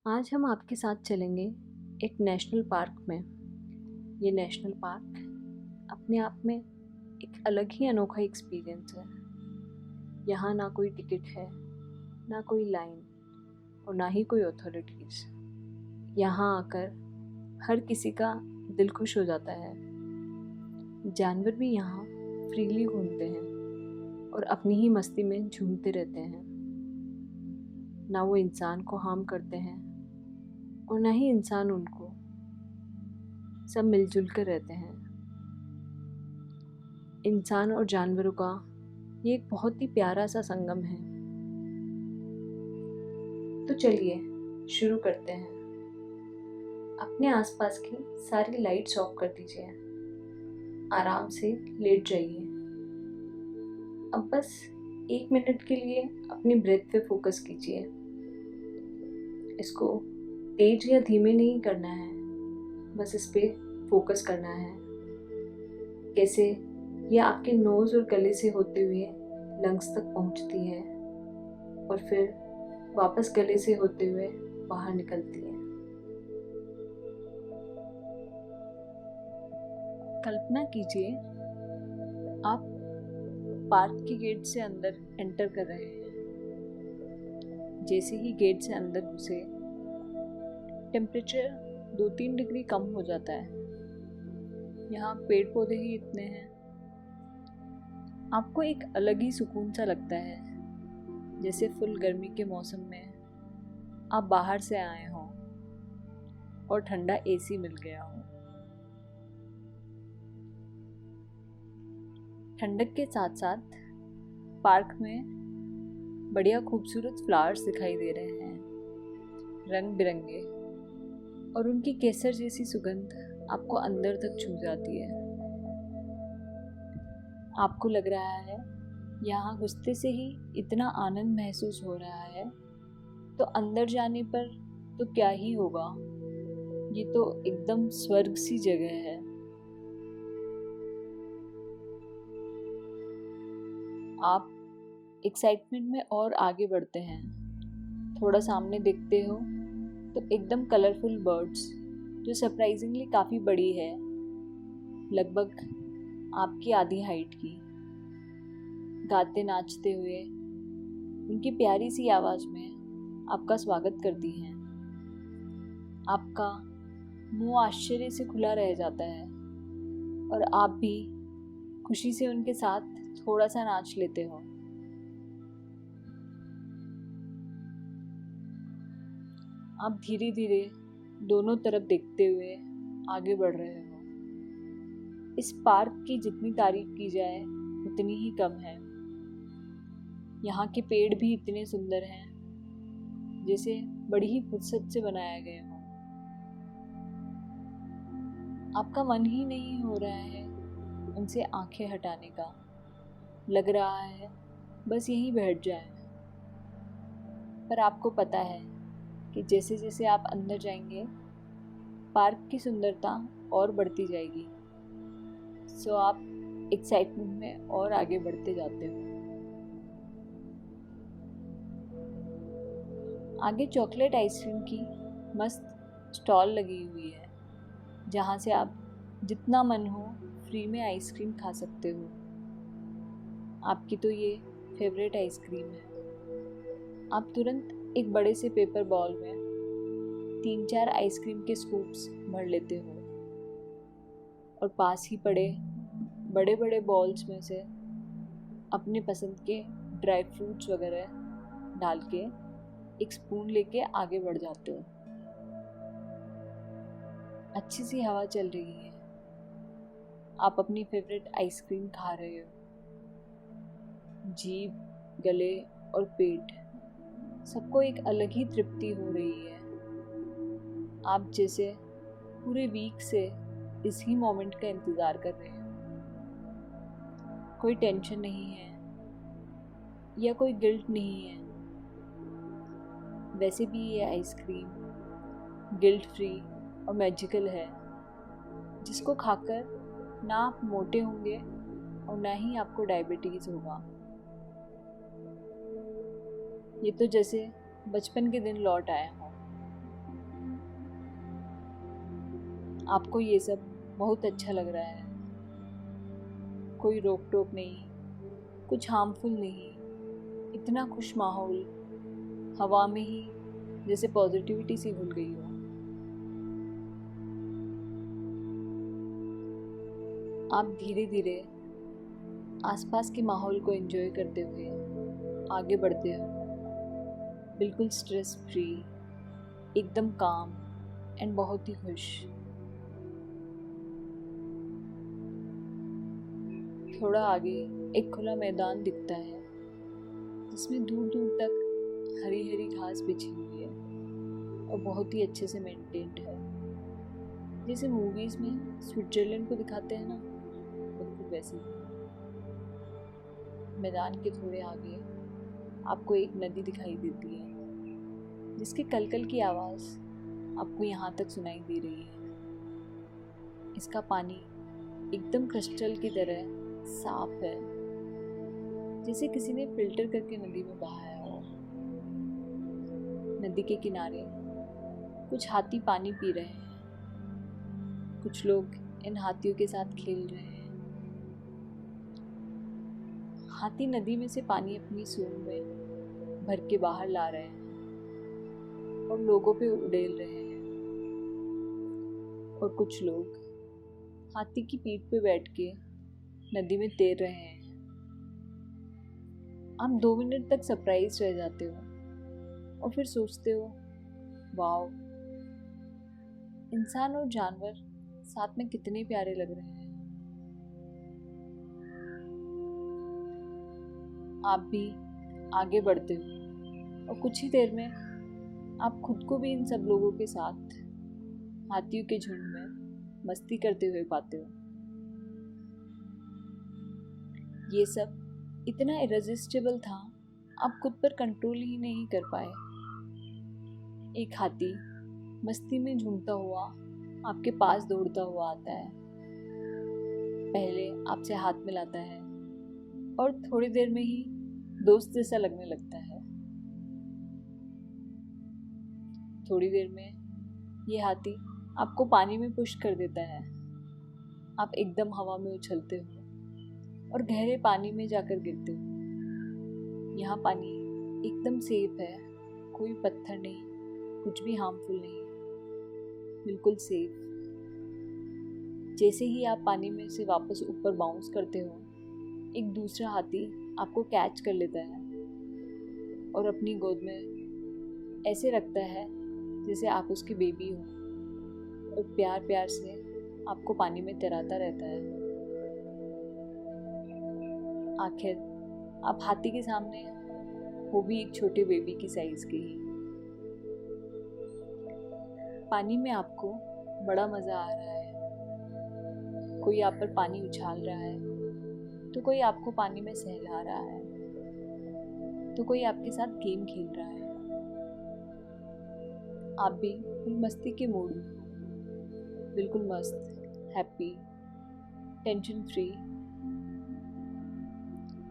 आज हम आपके साथ चलेंगे एक नेशनल पार्क में। ये नेशनल पार्क अपने आप में एक अलग ही अनोखा एक्सपीरियंस है। यहाँ ना कोई टिकट है, ना कोई लाइन और ना ही कोई अथॉरिटीज़। यहाँ आकर हर किसी का दिल खुश हो जाता है। जानवर भी यहाँ फ्रीली घूमते हैं और अपनी ही मस्ती में झूमते रहते हैं। ना वो इंसान को हार्म करते हैं और ना ही इंसान उनको। सब मिलजुल कर रहते हैं। इंसान और जानवरों का ये एक बहुत ही प्यारा सा संगम है। तो चलिए शुरू करते हैं। अपने आसपास की सारी लाइट्स ऑफ कर दीजिए। आराम से लेट जाइए। अब बस 1 मिनट के लिए अपनी ब्रेथ पे फोकस कीजिए। इसको तेज या धीमे नहीं करना है, बस इस पे फोकस करना है। कैसे ये आपके नोज़ और गले से होते हुए लंग्स तक पहुंचती है और फिर वापस गले से होते हुए बाहर निकलती है। कल्पना कीजिए आप पार्क के गेट से अंदर एंटर कर रहे हैं। जैसे ही गेट से अंदर घुसे, टेम्परेचर 2-3 डिग्री कम हो जाता है। यहाँ पेड़ पौधे ही इतने हैं। आपको एक अलग ही सुकून सा लगता है, जैसे फुल गर्मी के मौसम में आप बाहर से आए हों और ठंडा एसी मिल गया हो। ठंडक के साथ साथ पार्क में बढ़िया खूबसूरत फ्लावर्स दिखाई दे रहे हैं, रंग बिरंगे, और उनकी केसर जैसी सुगंध आपको अंदर तक छू जाती है। आपको लग रहा है यहाँ घुसते से ही इतना आनंद महसूस हो रहा है, तो अंदर जाने पर तो क्या ही होगा। ये तो एकदम स्वर्ग सी जगह है। आप एक्साइटमेंट में और आगे बढ़ते हैं। थोड़ा सामने देखते हो तो एकदम कलरफुल बर्ड्स, जो सरप्राइजिंगली काफ़ी बड़ी है, लगभग आपकी आधी हाइट की, गाते नाचते हुए उनकी प्यारी सी आवाज़ में आपका स्वागत करती हैं। आपका मुंह आश्चर्य से खुला रह जाता है और आप भी खुशी से उनके साथ थोड़ा सा नाच लेते हो। आप धीरे धीरे दोनों तरफ देखते हुए आगे बढ़ रहे हो। इस पार्क की जितनी तारीफ की जाए उतनी ही कम है। यहाँ के पेड़ भी इतने सुंदर हैं, जैसे बड़ी ही फुर्सत से बनाया गया हो। आपका मन ही नहीं हो रहा है उनसे आंखें हटाने का। लग रहा है बस यहीं बैठ जाए। पर आपको पता है कि जैसे जैसे आप अंदर जाएंगे, पार्क की सुंदरता और बढ़ती जाएगी। सो आप एक्साइटमेंट में और आगे बढ़ते जाते हो। आगे चॉकलेट आइसक्रीम की मस्त स्टॉल लगी हुई है, जहाँ से आप जितना मन हो फ्री में आइसक्रीम खा सकते हो। आपकी तो ये फेवरेट आइसक्रीम है। आप तुरंत एक बड़े से पेपर बॉल में 3-4 आइसक्रीम के स्कूप्स भर लेते हो और पास ही पड़े बड़े बड़े बॉल्स में से अपने पसंद के ड्राई फ्रूट्स वगैरह डाल के एक स्पून लेके आगे बढ़ जाते हो। अच्छी सी हवा चल रही है। आप अपनी फेवरेट आइसक्रीम खा रहे हो। जीभ, गले और पेट, सबको एक अलग ही तृप्ति हो रही है। आप जैसे पूरे वीक से इस ही मोमेंट का इंतज़ार कर रहे हो। कोई टेंशन नहीं है या कोई गिल्ट नहीं है। वैसे भी ये आइसक्रीम गिल्ट फ्री और मैजिकल है, जिसको खाकर ना आप मोटे होंगे और ना ही आपको डायबिटीज़ होगा। ये तो जैसे बचपन के दिन लौट आए हों। आपको ये सब बहुत अच्छा लग रहा है, कोई रोक टोक नहीं, कुछ हार्मफुल नहीं, इतना खुश माहौल, हवा में ही जैसे पॉजिटिविटी सी घुल गई हो। आप धीरे धीरे आसपास के माहौल को एंजॉय करते हुए आगे बढ़ते हो, बिल्कुल स्ट्रेस फ्री, एकदम काम एंड बहुत ही खुश। थोड़ा आगे एक खुला मैदान दिखता है जिसमें दूर दूर तक हरी हरी घास बिछी हुई है और बहुत ही अच्छे से मेंटेन्ड है। जैसे मूवीज़ में स्विट्जरलैंड को दिखाते हैं ना, बिल्कुल वैसे ही। मैदान के थोड़े आगे आपको एक नदी दिखाई देती है जिसके कलकल की आवाज़ आपको यहाँ तक सुनाई दे रही है। इसका पानी एकदम क्रिस्टल की तरह साफ है, जैसे किसी ने फिल्टर करके नदी में बहाया हो। नदी के किनारे कुछ हाथी पानी पी रहे हैं, कुछ लोग इन हाथियों के साथ खेल रहे हैं। हाथी नदी में से पानी अपनी सूंड में भर के बाहर ला रहे हैं और लोगों पे उड़ेल रहे हैं, और कुछ लोग हाथी की पीठ पे बैठ के नदी में तैर रहे हैं। आप 2 मिनट तक सरप्राइज रह जाते हो और फिर सोचते हो, वाओ, इंसान और जानवर साथ में कितने प्यारे लग रहे हैं। आप भी आगे बढ़ते हो और कुछ ही देर में आप खुद को भी इन सब लोगों के साथ हाथियों के झुंड में मस्ती करते हुए पाते हो। ये सब इतना इरेजिस्टिबल था, आप खुद पर कंट्रोल ही नहीं कर पाए। एक हाथी मस्ती में झूमता हुआ आपके पास दौड़ता हुआ आता है। पहले आपसे हाथ मिलाता है और थोड़ी देर में ही दोस्त जैसा लगने लगता है। थोड़ी देर में ये हाथी आपको पानी में पुश कर देता है। आप एकदम हवा में उछलते हो और गहरे पानी में जाकर गिरते हो। यहाँ पानी एकदम सेफ है, कोई पत्थर नहीं, कुछ भी हार्मफुल नहीं, बिल्कुल सेफ। जैसे ही आप पानी में से वापस ऊपर बाउंस करते हो, एक दूसरा हाथी आपको कैच कर लेता है और अपनी गोद में ऐसे रखता है जैसे आप उसकी बेबी हो, और प्यार प्यार से आपको पानी में तैराता रहता है। आखिर आप हाथी के सामने, वो भी एक छोटे बेबी की साइज के ही। पानी में आपको बड़ा मज़ा आ रहा है। कोई आप पर पानी उछाल रहा है, तो कोई आपको पानी में सहला रहा है, तो कोई आपके साथ गेम खेल रहा है। आप भी फुल मस्ती के मूड में, बिल्कुल मस्त, हैप्पी, टेंशन फ्री,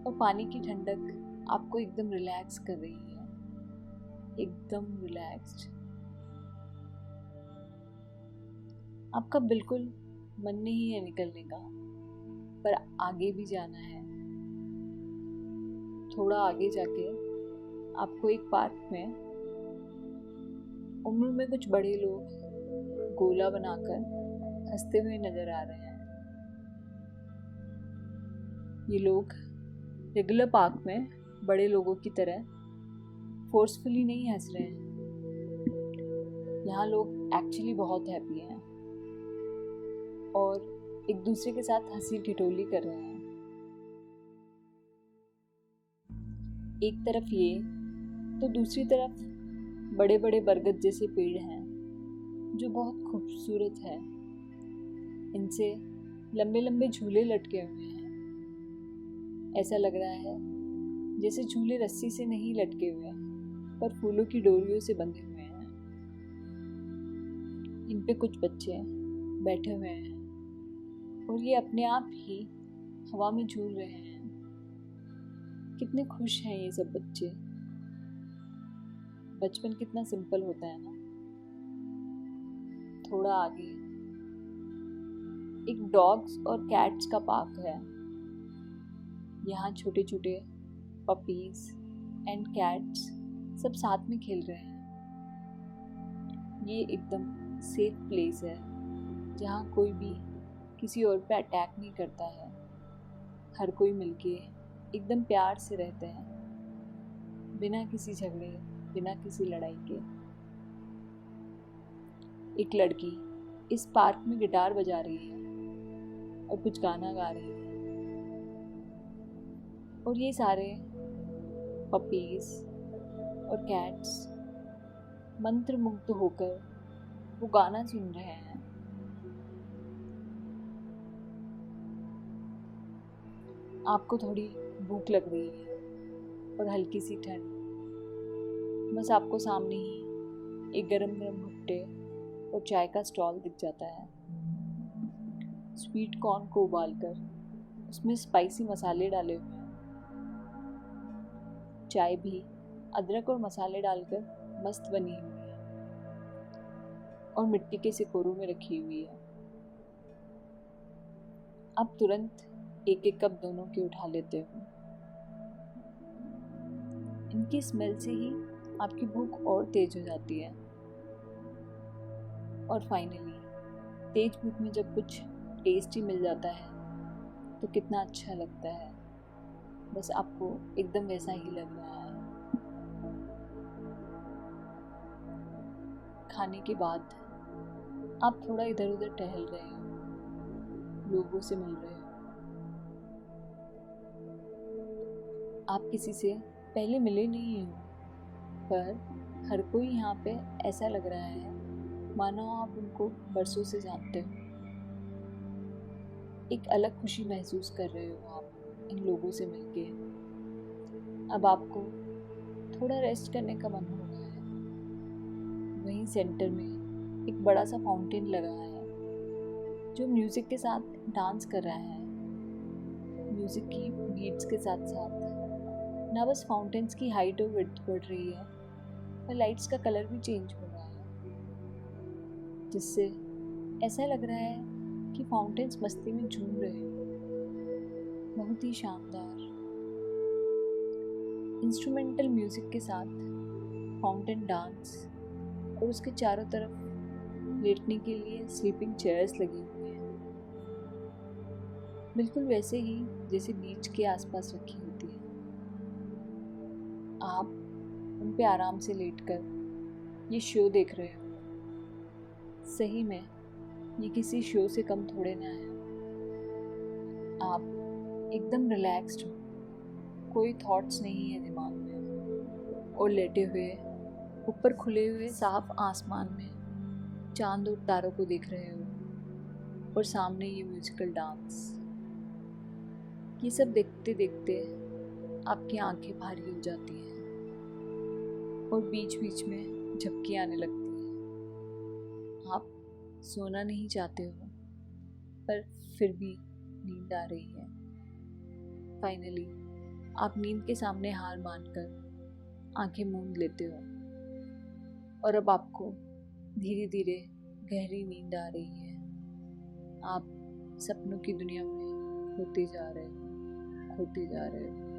और पानी की ठंडक आपको एकदम रिलैक्स कर रही है, एकदम रिलैक्स्ड। आपका बिल्कुल मन नहीं है निकलने का, पर आगे भी जाना है। थोड़ा आगे जाके आपको एक पार्क में उम्र में कुछ बड़े लोग गोला बनाकर हंसते हुए नजर आ रहे हैं। ये लोग रेगुलर पार्क में बड़े लोगों की तरह फोर्सफुली नहीं हंस रहे हैं। यहाँ लोग एक्चुअली बहुत हैप्पी हैं और एक दूसरे के साथ हंसी ठिठोली कर रहे हैं। एक तरफ ये, तो दूसरी तरफ बड़े बड़े बरगद जैसे पेड़ हैं जो बहुत खूबसूरत है। इनसे लंबे लंबे झूले लटके हुए हैं। ऐसा लग रहा है जैसे झूले रस्सी से नहीं लटके हुए, पर फूलों की डोरियों से बंधे हुए हैं। इन पे कुछ बच्चे बैठे हुए हैं और ये अपने आप ही हवा में झूल रहे हैं। कितने खुश हैं ये सब बच्चे। बचपन कितना सिंपल होता है ना। थोड़ा आगे एक डॉग्स और कैट्स का पार्क है। यहाँ छोटे छोटे पपीज एंड कैट्स सब साथ में खेल रहे हैं। ये एकदम सेफ प्लेस है जहाँ कोई भी किसी और पे अटैक नहीं करता है। हर कोई मिलके एकदम प्यार से रहते हैं, बिना किसी झगड़े, बिना किसी लड़ाई के। एक लड़की इस पार्क में गिटार बजा रही है और कुछ गाना गा रही है, और ये सारे पपीज और कैट्स मंत्रमुग्ध होकर वो गाना सुन रहे हैं। आपको थोड़ी भूख लग रही है और हल्की सी ठंड। बस आपको सामने ही एक गरम गरम भुट्टे और चाय का स्टॉल दिख जाता है। स्वीट कॉर्न को उबालकर उसमें स्पाइसी मसाले डाले हुए हैं। चाय भी अदरक और मसाले डालकर मस्त बनी हुई है और मिट्टी के सिकोरों में रखी हुई है। आप तुरंत एक एक कप दोनों के उठा लेते हो। इनकी स्मेल से ही आपकी भूख और तेज हो जाती है। और फाइनली तेज भूख में जब कुछ टेस्टी मिल जाता है तो कितना अच्छा लगता है। बस आपको एकदम वैसा ही लग रहा है। खाने के बाद आप थोड़ा इधर उधर टहल रहे हो, लोगों से मिल रहे हो। आप किसी से पहले मिले नहीं हो, पर हर कोई यहाँ पे ऐसा लग रहा है मानो आप उनको बरसों से जानते हो। एक अलग खुशी महसूस कर रहे हो आप इन लोगों से मिलके। अब आपको थोड़ा रेस्ट करने का मन हो रहा है। वहीं सेंटर में एक बड़ा सा फाउंटेन लगा है जो म्यूजिक के साथ डांस कर रहा है। म्यूजिक की बीट्स के साथ साथ ना बस फाउंटेन्स की हाइट और विड्थ बढ़ रही है, पर लाइट्स का कलर भी चेंज हो रहा है, जिससे ऐसा लग रहा है कि फाउंटेन्स मस्ती में झूम रहे हैं। बहुत ही शानदार इंस्ट्रूमेंटल म्यूजिक के साथ फाउंटेन डांस, और उसके चारों तरफ लेटने के लिए स्लीपिंग चेयर्स लगी हुई हैं, बिल्कुल वैसे ही जैसे बीच के आसपास रखी होती है। आप उन पे आराम से लेटकर ये शो देख रहे हो। सही में ये किसी शो से कम थोड़े ना है। आप एकदम रिलैक्स्ड हो, कोई थॉट्स नहीं है दिमाग में, और लेटे हुए ऊपर खुले हुए साफ आसमान में चांद और तारों को देख रहे हो, और सामने ये म्यूजिकल डांस। ये सब देखते देखते आपकी आंखें भारी हो जाती हैं और बीच बीच में झपकी आने लगती है। आप सोना नहीं चाहते हो, पर फिर भी नींद आ रही है। फाइनली आप नींद के सामने हार मानकर आंखें मूंद लेते हो, और अब आपको धीरे धीरे गहरी नींद आ रही है। आप सपनों की दुनिया में खोते जा रहे हो।